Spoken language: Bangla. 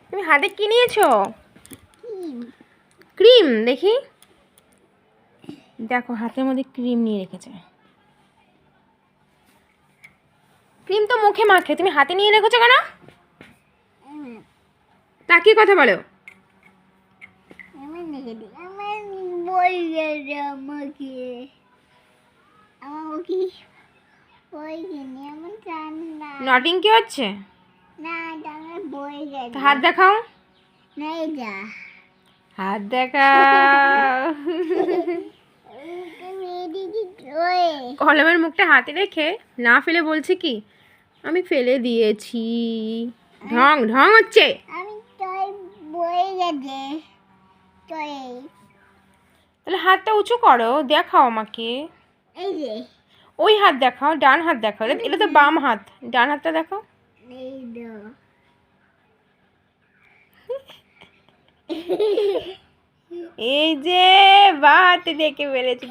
তুমি হাতে কি নিয়েছো? ক্রিম। দেখি, দেখো হাতের মধ্যে ক্রিম নিয়ে রেখেছে। ক্রিম তো মুখে মাখে, তুমি হাতে নিয়ে রেখেছো কেন? তাকিয়ে কথা বলো। নটিং কি হচ্ছে? হাত দেখাও, হাত দেখাও। কলমের মুখটা হাতে রেখে না ফেলে বলছে কি আমি ফেলে দিয়েছি। ঢং ঢং হচ্ছে। তাহলে হাতটা উঁচু করো, দেখাও আমাকে। ওই হাত দেখাও, ডান হাত দেখাও। এটা তো বাম হাত, ডান হাতটা দেখাও। এই যে বা হাতে দেখে ফেলেছি।